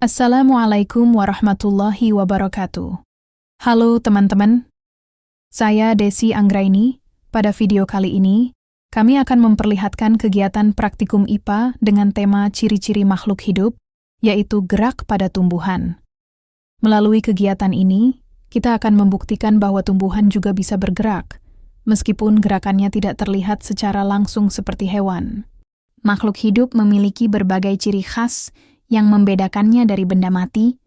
Assalamualaikum warahmatullahi wabarakatuh. Halo teman-teman, saya Desi Anggraini. Pada video kali ini, kami akan memperlihatkan kegiatan praktikum IPA dengan tema ciri-ciri makhluk hidup, yaitu gerak pada tumbuhan. Melalui kegiatan ini, kita akan membuktikan bahwa tumbuhan juga bisa bergerak, meskipun gerakannya tidak terlihat secara langsung seperti hewan. Makhluk hidup memiliki berbagai ciri khas yang membedakannya dari benda mati,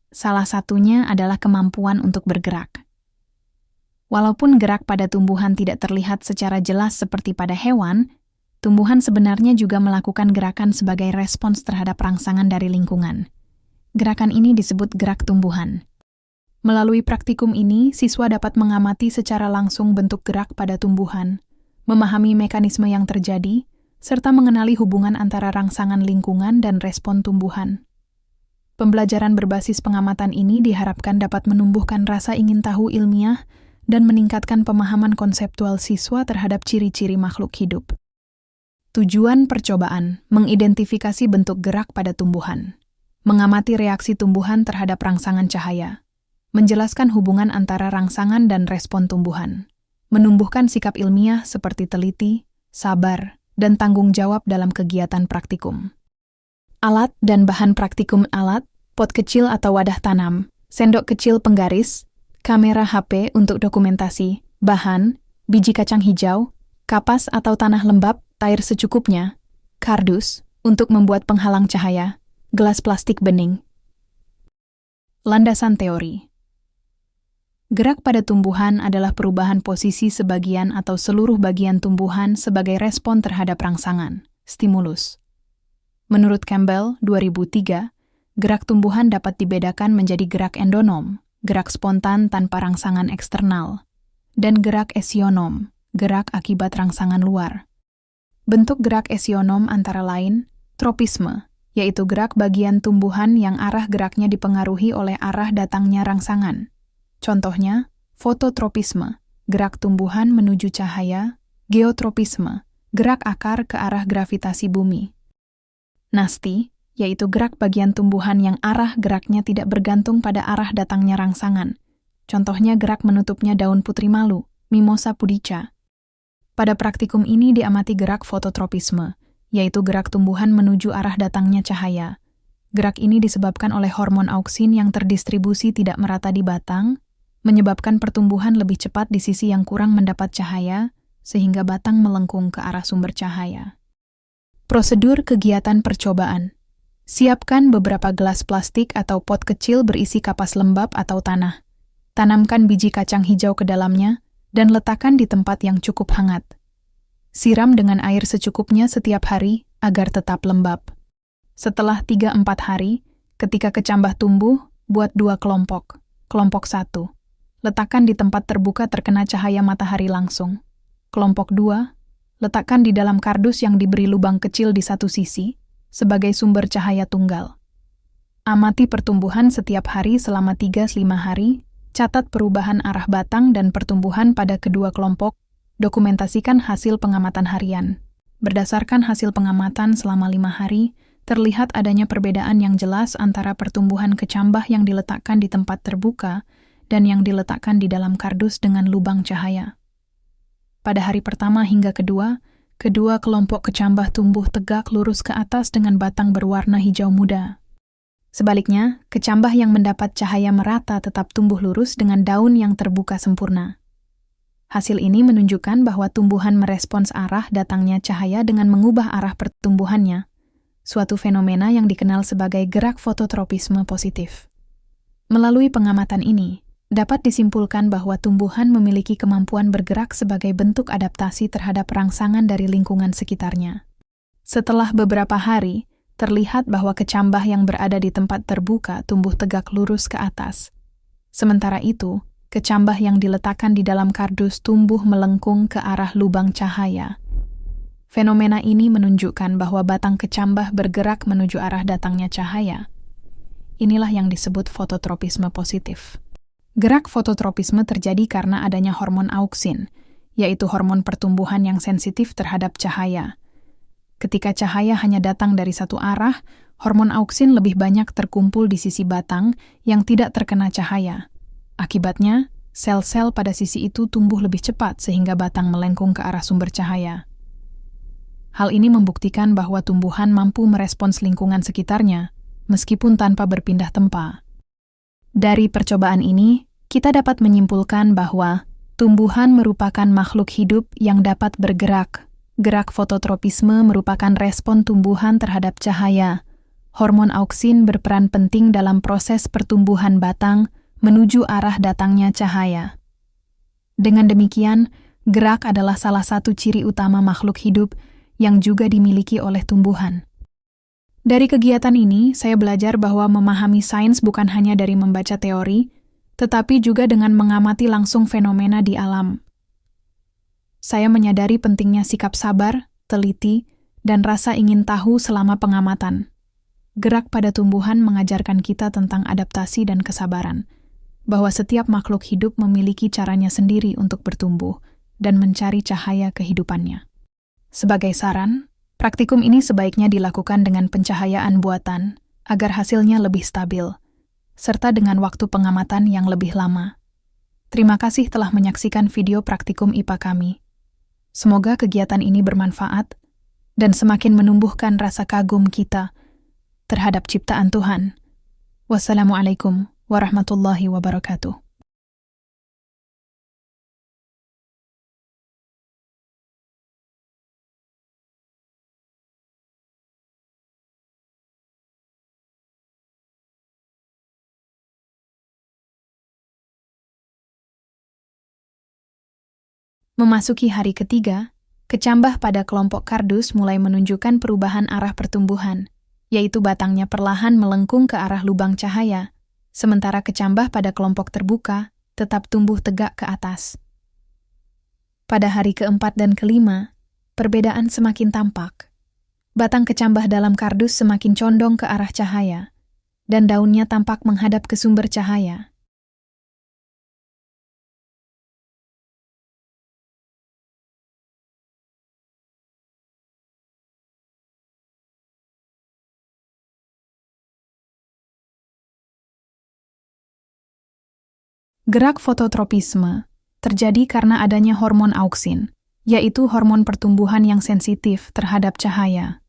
salah satunya adalah kemampuan untuk bergerak. Walaupun gerak pada tumbuhan tidak terlihat secara jelas seperti pada hewan, tumbuhan sebenarnya juga melakukan gerakan sebagai respons terhadap rangsangan dari lingkungan. Gerakan ini disebut gerak tumbuhan. Melalui praktikum ini, siswa dapat mengamati secara langsung bentuk gerak pada tumbuhan, memahami mekanisme yang terjadi, serta mengenali hubungan antara rangsangan lingkungan dan respon tumbuhan. Pembelajaran berbasis pengamatan ini diharapkan dapat menumbuhkan rasa ingin tahu ilmiah dan meningkatkan pemahaman konseptual siswa terhadap ciri-ciri makhluk hidup. Tujuan percobaan: mengidentifikasi bentuk gerak pada tumbuhan, mengamati reaksi tumbuhan terhadap rangsangan cahaya, menjelaskan hubungan antara rangsangan dan respon tumbuhan, menumbuhkan sikap ilmiah seperti teliti, sabar, dan tanggung jawab dalam kegiatan praktikum. Alat dan bahan praktikum: alat, pot kecil atau wadah tanam, sendok kecil penggaris, kamera HP untuk dokumentasi, bahan, biji kacang hijau, kapas atau tanah lembab, air secukupnya, kardus, untuk membuat penghalang cahaya, gelas plastik bening. Landasan teori. Gerak pada tumbuhan adalah perubahan posisi sebagian atau seluruh bagian tumbuhan sebagai respon terhadap rangsangan, stimulus. Menurut Campbell, 2003, gerak tumbuhan dapat dibedakan menjadi gerak endonom, gerak spontan tanpa rangsangan eksternal, dan gerak esionom, gerak akibat rangsangan luar. Bentuk gerak esionom antara lain, tropisme, yaitu gerak bagian tumbuhan yang arah geraknya dipengaruhi oleh arah datangnya rangsangan. Contohnya, fototropisme, gerak tumbuhan menuju cahaya, geotropisme, gerak akar ke arah gravitasi bumi. Nasti, yaitu gerak bagian tumbuhan yang arah geraknya tidak bergantung pada arah datangnya rangsangan. Contohnya gerak menutupnya daun putri malu, Mimosa pudica. Pada praktikum ini diamati gerak fototropisme, yaitu gerak tumbuhan menuju arah datangnya cahaya. Gerak ini disebabkan oleh hormon auksin yang terdistribusi tidak merata di batang, menyebabkan pertumbuhan lebih cepat di sisi yang kurang mendapat cahaya, sehingga batang melengkung ke arah sumber cahaya. Prosedur kegiatan percobaan. Siapkan beberapa gelas plastik atau pot kecil berisi kapas lembab atau tanah. Tanamkan biji kacang hijau ke dalamnya, dan letakkan di tempat yang cukup hangat. Siram dengan air secukupnya setiap hari, agar tetap lembab. Setelah 3-4 hari, ketika kecambah tumbuh, buat 2 kelompok. Kelompok 1. Letakkan di tempat terbuka terkena cahaya matahari langsung. Kelompok 2. Letakkan di dalam kardus yang diberi lubang kecil di satu sisi, sebagai sumber cahaya tunggal. Amati pertumbuhan setiap hari selama 3-5 hari, catat perubahan arah batang dan pertumbuhan pada kedua kelompok, dokumentasikan hasil pengamatan harian. Berdasarkan hasil pengamatan selama 5 hari, terlihat adanya perbedaan yang jelas antara pertumbuhan kecambah yang diletakkan di tempat terbuka dan yang diletakkan di dalam kardus dengan lubang cahaya. Pada hari pertama hingga kedua kelompok kecambah tumbuh tegak lurus ke atas dengan batang berwarna hijau muda. Sebaliknya, kecambah yang mendapat cahaya merata tetap tumbuh lurus dengan daun yang terbuka sempurna. Hasil ini menunjukkan bahwa tumbuhan merespons arah datangnya cahaya dengan mengubah arah pertumbuhannya, suatu fenomena yang dikenal sebagai gerak fototropisme positif. Melalui pengamatan ini, dapat disimpulkan bahwa tumbuhan memiliki kemampuan bergerak sebagai bentuk adaptasi terhadap rangsangan dari lingkungan sekitarnya. Setelah beberapa hari, terlihat bahwa kecambah yang berada di tempat terbuka tumbuh tegak lurus ke atas. Sementara itu, kecambah yang diletakkan di dalam kardus tumbuh melengkung ke arah lubang cahaya. Fenomena ini menunjukkan bahwa batang kecambah bergerak menuju arah datangnya cahaya. Inilah yang disebut fototropisme positif. Gerak fototropisme terjadi karena adanya hormon auksin, yaitu hormon pertumbuhan yang sensitif terhadap cahaya. Ketika cahaya hanya datang dari satu arah, hormon auksin lebih banyak terkumpul di sisi batang yang tidak terkena cahaya. Akibatnya, sel-sel pada sisi itu tumbuh lebih cepat sehingga batang melengkung ke arah sumber cahaya. Hal ini membuktikan bahwa tumbuhan mampu merespons lingkungan sekitarnya, meskipun tanpa berpindah tempat. Dari percobaan ini, kita dapat menyimpulkan bahwa tumbuhan merupakan makhluk hidup yang dapat bergerak. Gerak fototropisme merupakan respon tumbuhan terhadap cahaya. Hormon auksin berperan penting dalam proses pertumbuhan batang menuju arah datangnya cahaya. Dengan demikian, gerak adalah salah satu ciri utama makhluk hidup yang juga dimiliki oleh tumbuhan. Dari kegiatan ini, saya belajar bahwa memahami sains bukan hanya dari membaca teori, tetapi juga dengan mengamati langsung fenomena di alam. Saya menyadari pentingnya sikap sabar, teliti, dan rasa ingin tahu selama pengamatan. Gerak pada tumbuhan mengajarkan kita tentang adaptasi dan kesabaran, bahwa setiap makhluk hidup memiliki caranya sendiri untuk bertumbuh dan mencari cahaya kehidupannya. Sebagai saran, praktikum ini sebaiknya dilakukan dengan pencahayaan buatan agar hasilnya lebih stabil, serta dengan waktu pengamatan yang lebih lama. Terima kasih telah menyaksikan video praktikum IPA kami. Semoga kegiatan ini bermanfaat dan semakin menumbuhkan rasa kagum kita terhadap ciptaan Tuhan. Wassalamualaikum warahmatullahi wabarakatuh. Memasuki hari ketiga, kecambah pada kelompok kardus mulai menunjukkan perubahan arah pertumbuhan, yaitu batangnya perlahan melengkung ke arah lubang cahaya, sementara kecambah pada kelompok terbuka tetap tumbuh tegak ke atas. Pada hari keempat dan kelima, perbedaan semakin tampak. Batang kecambah dalam kardus semakin condong ke arah cahaya, dan daunnya tampak menghadap ke sumber cahaya. Gerak fototropisme terjadi karena adanya hormon auksin, yaitu hormon pertumbuhan yang sensitif terhadap cahaya.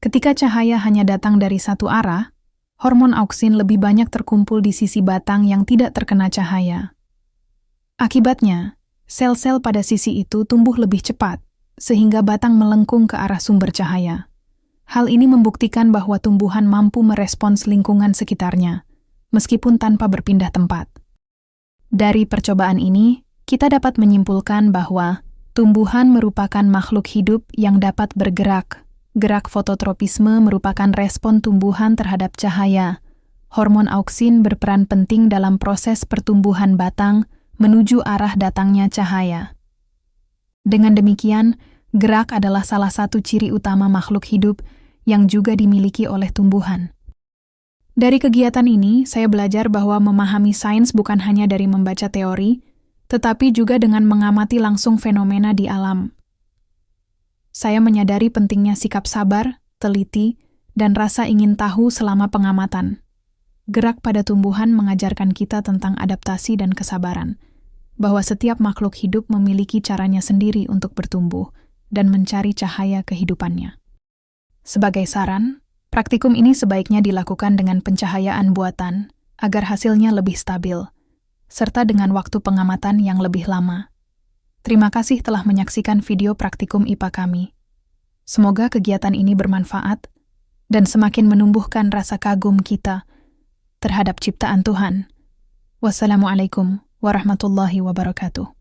Ketika cahaya hanya datang dari satu arah, hormon auksin lebih banyak terkumpul di sisi batang yang tidak terkena cahaya. Akibatnya, sel-sel pada sisi itu tumbuh lebih cepat, sehingga batang melengkung ke arah sumber cahaya. Hal ini membuktikan bahwa tumbuhan mampu merespons lingkungan sekitarnya, meskipun tanpa berpindah tempat. Dari percobaan ini, kita dapat menyimpulkan bahwa tumbuhan merupakan makhluk hidup yang dapat bergerak. Gerak fototropisme merupakan respon tumbuhan terhadap cahaya. Hormon auksin berperan penting dalam proses pertumbuhan batang menuju arah datangnya cahaya. Dengan demikian, gerak adalah salah satu ciri utama makhluk hidup yang juga dimiliki oleh tumbuhan. Dari kegiatan ini, saya belajar bahwa memahami sains bukan hanya dari membaca teori, tetapi juga dengan mengamati langsung fenomena di alam. Saya menyadari pentingnya sikap sabar, teliti, dan rasa ingin tahu selama pengamatan. Gerak pada tumbuhan mengajarkan kita tentang adaptasi dan kesabaran, bahwa setiap makhluk hidup memiliki caranya sendiri untuk bertumbuh dan mencari cahaya kehidupannya. Sebagai saran, praktikum ini sebaiknya dilakukan dengan pencahayaan buatan agar hasilnya lebih stabil, serta dengan waktu pengamatan yang lebih lama. Terima kasih telah menyaksikan video praktikum IPA kami. Semoga kegiatan ini bermanfaat dan semakin menumbuhkan rasa kagum kita terhadap ciptaan Tuhan. Wassalamualaikum warahmatullahi wabarakatuh.